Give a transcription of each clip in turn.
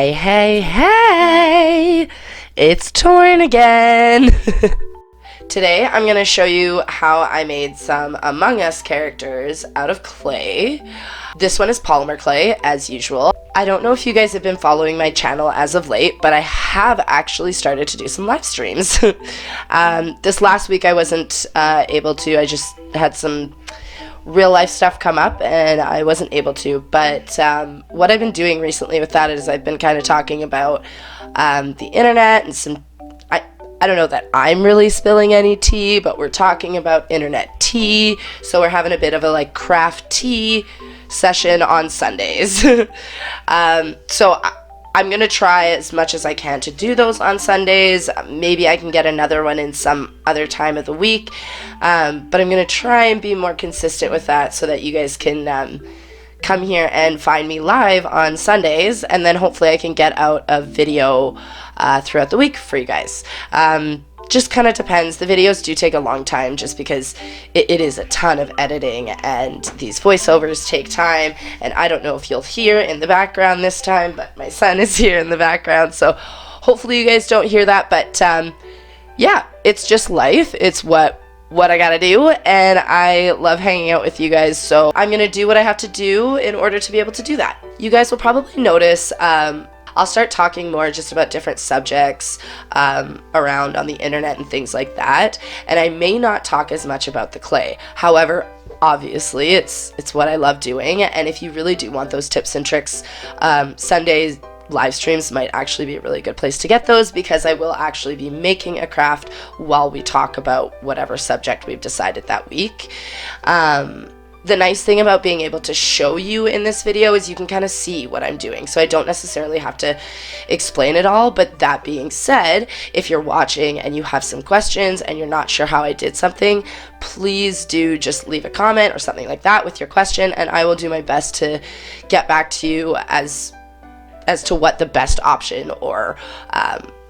Hey, hey, hey! It's Torn again! Today I'm going to show you how I made some Among Us characters out of clay. This one is polymer clay, as usual. I don't know if you guys have been following my channel as of late, but I have actually started to do some live streams. This last week I wasn't able to. I just had some real life stuff come up and I wasn't able to, but what I've been doing recently with that is I've been kind of talking about the internet and some, I don't know that I'm really spilling any tea, but we're talking about internet tea, so we're having a bit of a like craft tea session on Sundays. So I'm gonna try as much as I can to do those on Sundays. Maybe I can get another one in some other time of the week, but I'm gonna try and be more consistent with that so that you guys can come here and find me live on Sundays, and then hopefully I can get out a video throughout the week for you guys. Just kind of depends. The videos do take a long time just because it is a ton of editing and these voiceovers take time, and I don't know if you'll hear in the background this time, but my son is here in the background, so hopefully you guys don't hear that. But yeah, it's just life. It's what I gotta do, and I love hanging out with you guys, so I'm gonna do what I have to do in order to be able to do that. You guys will probably notice I'll start talking more just about different subjects around on the internet and things like that, and I may not talk as much about the clay. However, obviously it's what I love doing, and if you really do want those tips and tricks, Sundays live streams might actually be a really good place to get those, because I will actually be making a craft while we talk about whatever subject we've decided that week. The nice thing about being able to show you in this video is you can kind of see what I'm doing, so I don't necessarily have to explain it all. But that being said, if you're watching and you have some questions and you're not sure how I did something, please do just leave a comment or something like that with your question, and I will do my best to get back to you as to what the best option or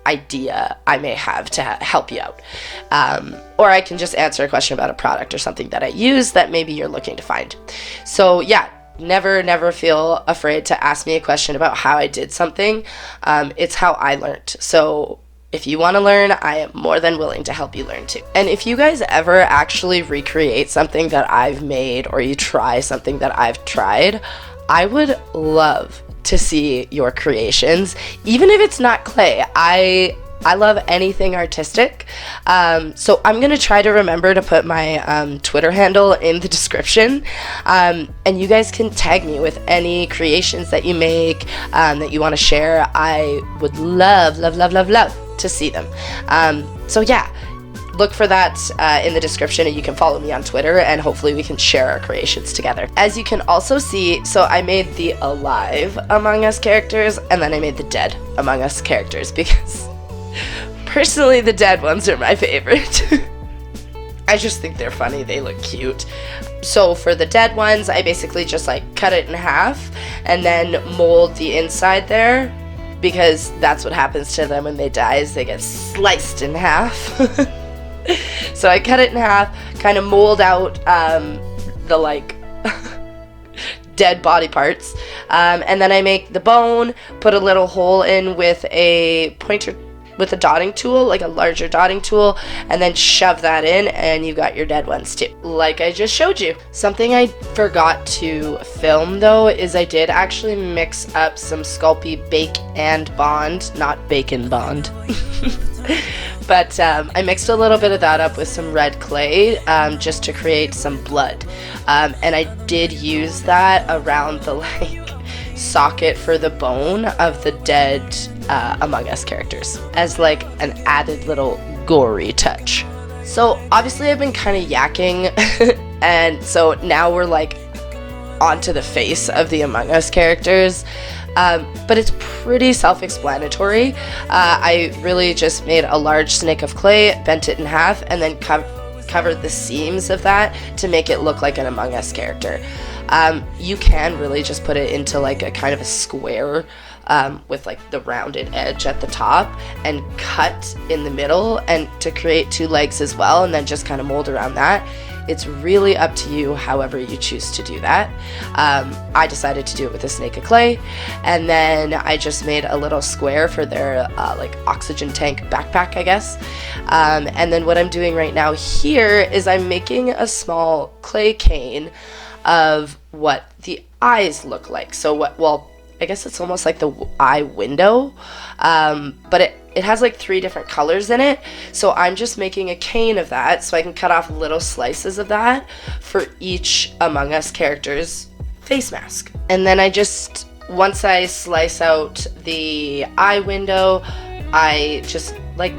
idea I may have to help you out. Or I can just answer a question about a product or something that I use that maybe you're looking to find. So yeah, never feel afraid to ask me a question about how I did something. It's how I learned. So if you want to learn, I am more than willing to help you learn too. And if you guys ever actually recreate something that I've made, or you try something that I've tried, I would love to see your creations, even if it's not clay. I love anything artistic, so I'm gonna try to remember to put my Twitter handle in the description, and you guys can tag me with any creations that you make, that you want to share. I would love to see them. So yeah, look for that in the description, and you can follow me on Twitter, and hopefully we can share our creations together. As you can also see, so I made the alive Among Us characters, and then I made the dead Among Us characters, because personally the dead ones are my favorite. I just think they're funny, they look cute. So for the dead ones, I basically just like cut it in half and then mold the inside there, because that's what happens to them when they die, is they get sliced in half. So I cut it in half, kind of mold out the like dead body parts, and then I make the bone, put a little hole in with a pointer, with a dotting tool, like a larger dotting tool, and then shove that in, and you got your dead ones too, like I just showed you. Something I forgot to film though is I did actually mix up some Sculpey Bake and Bond, not Bacon Bond. But I mixed a little bit of that up with some red clay, just to create some blood, and I did use that around the like socket for the bone of the dead Among Us characters, as like an added little gory touch. So obviously I've been kind of yakking and so now we're like onto the face of the Among Us characters. But it's pretty self-explanatory. I really just made a large snake of clay, bent it in half, and then covered the seams of that to make it look like an Among Us character. You can really just put it into like a kind of a square, with like the rounded edge at the top, and cut in the middle, and to create two legs as well, and then just kind of mold around that. It's really up to you however you choose to do that. I decided to do it with a snake of clay, and then I just made a little square for their like oxygen tank backpack, I guess. And then what I'm doing right now here is I'm making a small clay cane of what the eyes look like. So well, I guess it's almost like the eye window, but it has like 3 different colors in it. So I'm just making a cane of that so I can cut off little slices of that for each Among Us character's face mask. And then once I slice out the eye window, I just like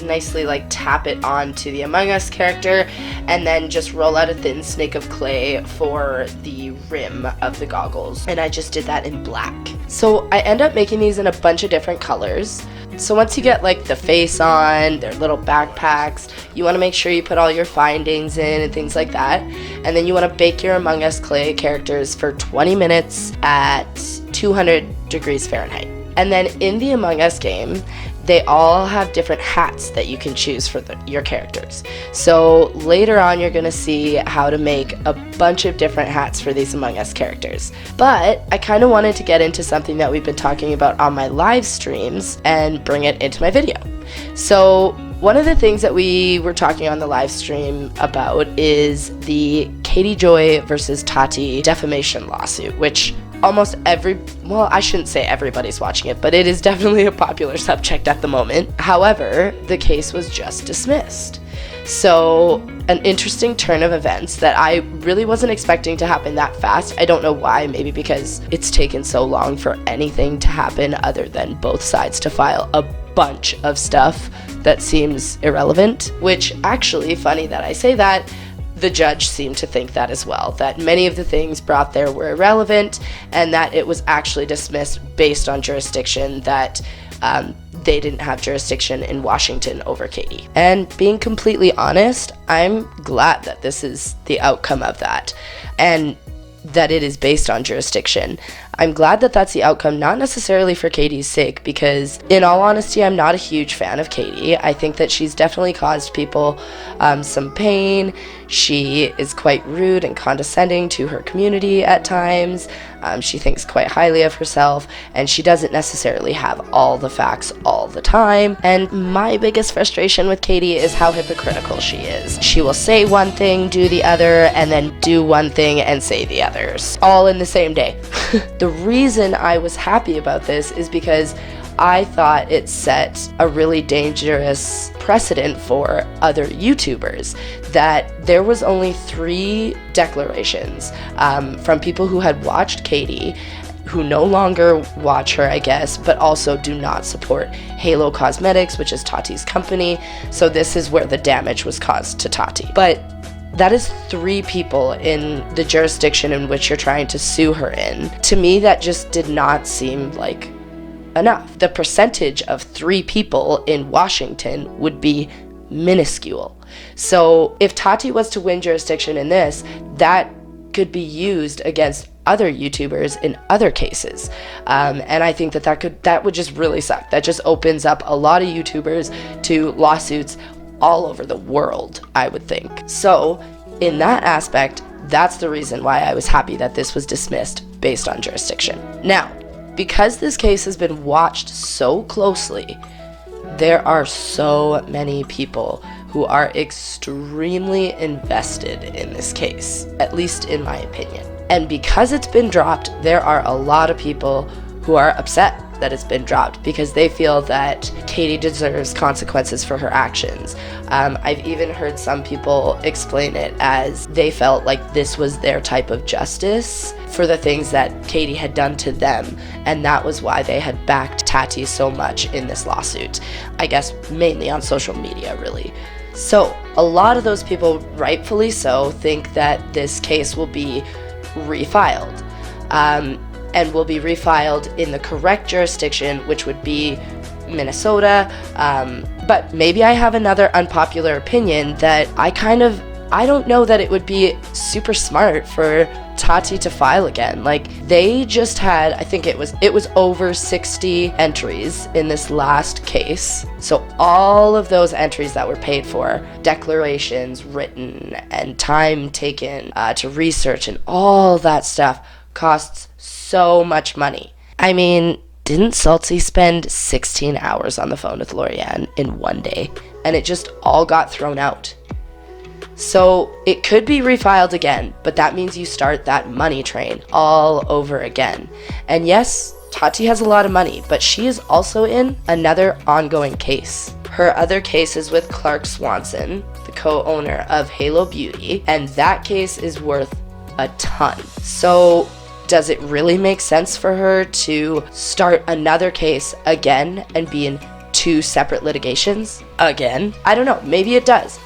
nicely like tap it onto the Among Us character, and then just roll out a thin snake of clay for the rim of the goggles, and I just did that in black. So I end up making these in a bunch of different colors. So once you get like the face on, their little backpacks, you want to make sure you put all your findings in and things like that, and then you want to bake your Among Us clay characters for 20 minutes at 200 degrees Fahrenheit. And then in the Among Us game, they all have different hats that you can choose for your characters. So later on, you're going to see how to make a bunch of different hats for these Among Us characters. But I kind of wanted to get into something that we've been talking about on my live streams and bring it into my video. So one of the things that we were talking on the live stream about is the Katie Joy versus Tati defamation lawsuit, which almost I shouldn't say everybody's watching it, but it is definitely a popular subject at the moment. However, the case was just dismissed. So an interesting turn of events that I really wasn't expecting to happen that fast. I don't know why, maybe because it's taken so long for anything to happen other than both sides to file a bunch of stuff that seems irrelevant, which actually, funny that I say that, the judge seemed to think that as well, that many of the things brought there were irrelevant and that it was actually dismissed based on jurisdiction, that they didn't have jurisdiction in Washington over Katie. And being completely honest, I'm glad that this is the outcome of that and that it is based on jurisdiction. I'm glad that that's the outcome, not necessarily for Katie's sake, because in all honesty, I'm not a huge fan of Katie. I think that she's definitely caused people some pain. She is quite rude and condescending to her community at times. She thinks quite highly of herself, and she doesn't necessarily have all the facts all the time. And my biggest frustration with Katie is how hypocritical she is. She will say one thing, do the other, and then do one thing and say the others, all in the same day. The reason I was happy about this is because I thought it set a really dangerous precedent for other YouTubers, that there was only 3 declarations from people who had watched Katie, who no longer watch her, I guess, but also do not support Halo Cosmetics, which is Tati's company. So this is where the damage was caused to Tati. But that is 3 people in the jurisdiction in which you're trying to sue her in. To me, that just did not seem like enough. The percentage of 3 people in Washington would be minuscule. So if Tati was to win jurisdiction in this, that could be used against other YouTubers in other cases. And I think that would just really suck. That just opens up a lot of YouTubers to lawsuits all over the world, I would think. So in that aspect, that's the reason why I was happy that this was dismissed based on jurisdiction. Now, because this case has been watched so closely, there are so many people who are extremely invested in this case, at least in my opinion. And because it's been dropped, there are a lot of people who are upset that it's been dropped because they feel that Katie deserves consequences for her actions. I've even heard some people explain it as they felt like this was their type of justice for the things that Katie had done to them, and that was why they had backed Tati so much in this lawsuit. I guess mainly on social media, really. So a lot of those people, rightfully so, think that this case will be refiled. And will be refiled in the correct jurisdiction, which would be Minnesota. But maybe I have another unpopular opinion that I kind of I don't know that it would be super smart for Tati to file again. Like, they just had, I think it was over 60 entries in this last case. So all of those entries that were paid for, declarations written and time taken to research and all that stuff, costs so much money. I mean, didn't Salty spend 16 hours on the phone with Lorianne in one day? And it just all got thrown out. So it could be refiled again, but that means you start that money train all over again. And yes, Tati has a lot of money, but she is also in another ongoing case. Her other case is with Clark Swanson, the co-owner of Halo Beauty, and that case is worth a ton. So does it really make sense for her to start another case again and be in 2 separate litigations again? I don't know. Maybe it does.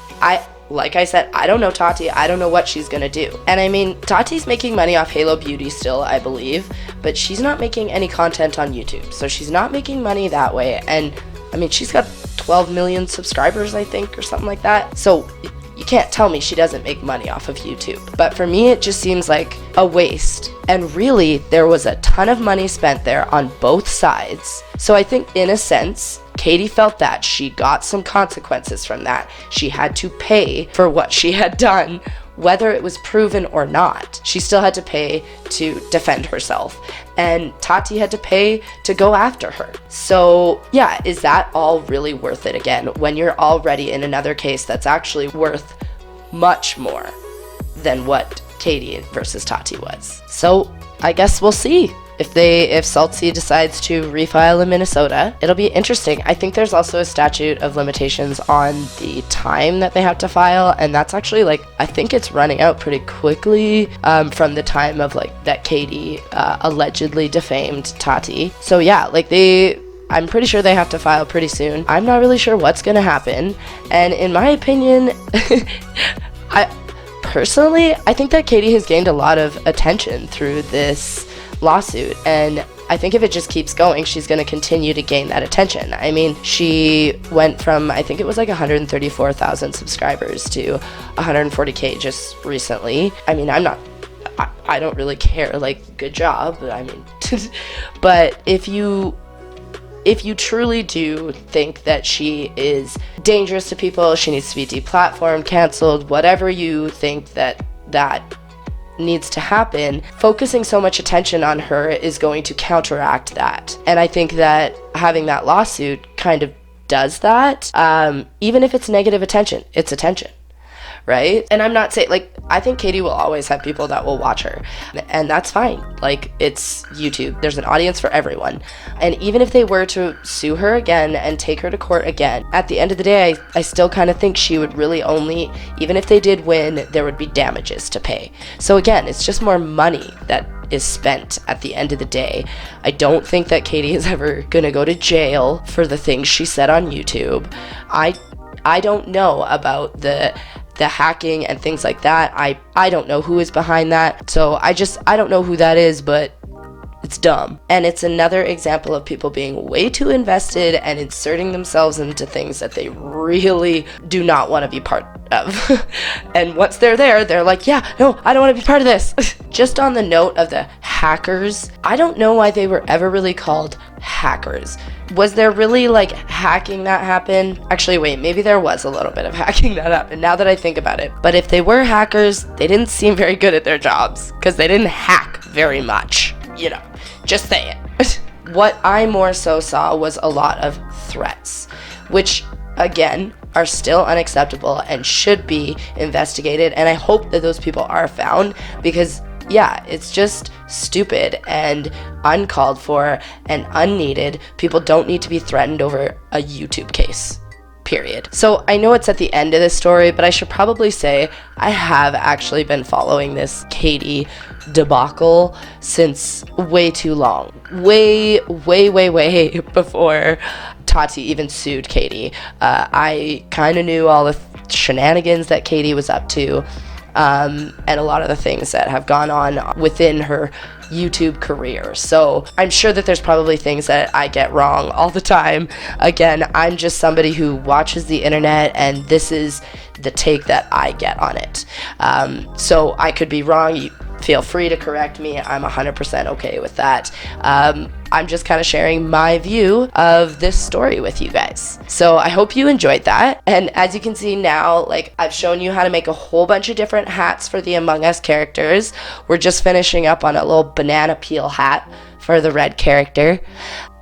Like I said, I don't know Tati. I don't know what she's gonna do. And I mean, Tati's making money off Halo Beauty still, I believe, but she's not making any content on YouTube. So she's not making money that way. And I mean, she's got 12 million subscribers, I think, or something like that. So you can't tell me she doesn't make money off of YouTube. But for me, it just seems like a waste. And really, there was a ton of money spent there on both sides. So I think, in a sense, Katie felt that she got some consequences from that. She had to pay for what she had done, whether it was proven or not. She still had to pay to defend herself. And Tati had to pay to go after her. So yeah, is that all really worth it again when you're already in another case that's actually worth much more than what Katie versus Tati was? So I guess we'll see. If Salty decides to refile in Minnesota, it'll be interesting. I think there's also a statute of limitations on the time that they have to file, and that's actually, like, I think it's running out pretty quickly from the time of, like, that Katie allegedly defamed Tati. So yeah, like, I'm pretty sure they have to file pretty soon. I'm not really sure what's gonna happen, and in my opinion, I think that Katie has gained a lot of attention through this lawsuit, and I think if it just keeps going, she's going to continue to gain that attention. I mean, she went from, I think it was like 134,000 subscribers to 140K just recently. I mean, I don't really care, like, good job, I mean, but if you truly do think that she is dangerous to people, she needs to be deplatformed, canceled, whatever you think that needs to happen, focusing so much attention on her is going to counteract that. And I think that having that lawsuit kind of does that. Even if it's negative attention, it's attention, right? And I'm not saying, like, I think Katie will always have people that will watch her, and that's fine. Like, it's YouTube. There's an audience for everyone. And even if they were to sue her again and take her to court again, at the end of the day, I still kind of think she would really only, even if they did win, there would be damages to pay. So again, it's just more money that is spent at the end of the day. I don't think that Katie is ever gonna go to jail for the things she said on YouTube. I don't know about the hacking and things like that. I don't know who is behind that. So I don't know who that is, but it's dumb. And it's another example of people being way too invested and inserting themselves into things that they really do not want to be part of. And once they're there, they're like, yeah, no, I don't want to be part of this. Just on the note of the hackers, I don't know why they were ever really called hackers. Was there really, like, hacking that happened? Actually, wait, maybe there was a little bit of hacking that happened, now that I think about it. But if they were hackers, they didn't seem very good at their jobs, because they didn't hack very much. You know, just saying. What I more so saw was a lot of threats, which, again, are still unacceptable and should be investigated. And I hope that those people are found, because yeah, it's just stupid and uncalled for and unneeded. People don't need to be threatened over a YouTube case, period. So I know it's at the end of this story, but I should probably say I have actually been following this Katie debacle since way too long. Way before Tati even sued Katie. I kind of knew all the shenanigans that Katie was up to. and a lot of the things that have gone on within her YouTube career. So I'm sure that there's probably things that I get wrong all the time. Again, I'm just somebody who watches the internet, and this is the take that I get on it. So I could be wrong. You feel free to correct me. I'm 100% okay with that. I'm just kind of sharing my view of this story with you guys. So I hope you enjoyed that. And as you can see now, like, I've shown you how to make a whole bunch of different hats for the Among Us characters. We're just finishing up on a little banana peel hat for the red character.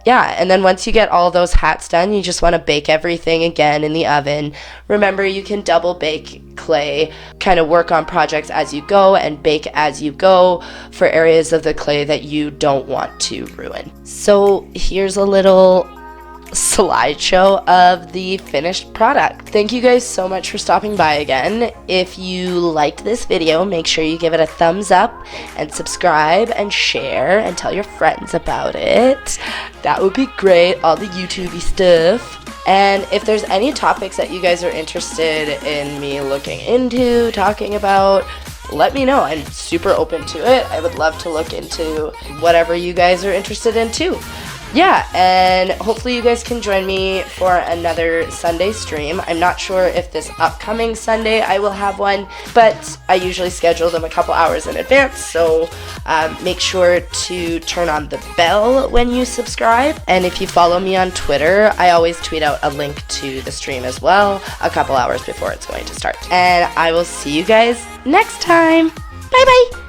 Yeah, and then once you get all those hats done, you just want to bake everything again in the oven. Remember, you can double bake clay, kind of work on projects as you go and bake as you go for areas of the clay that you don't want to ruin. So here's a little slideshow of the finished product. Thank you guys so much for stopping by again. If you liked this video, make sure you give it a thumbs up and subscribe and share and tell your friends about it. That would be great, all the YouTubey stuff. And if there's any topics that you guys are interested in me looking into, talking about, let me know. I'm super open to it. I would love to look into whatever you guys are interested in too. Yeah, and hopefully you guys can join me for another Sunday stream. I'm not sure if this upcoming Sunday I will have one, but I usually schedule them a couple hours in advance, so make sure to turn on the bell when you subscribe. And if you follow me on Twitter, I always tweet out a link to the stream as well a couple hours before it's going to start. And I will see you guys next time. Bye bye!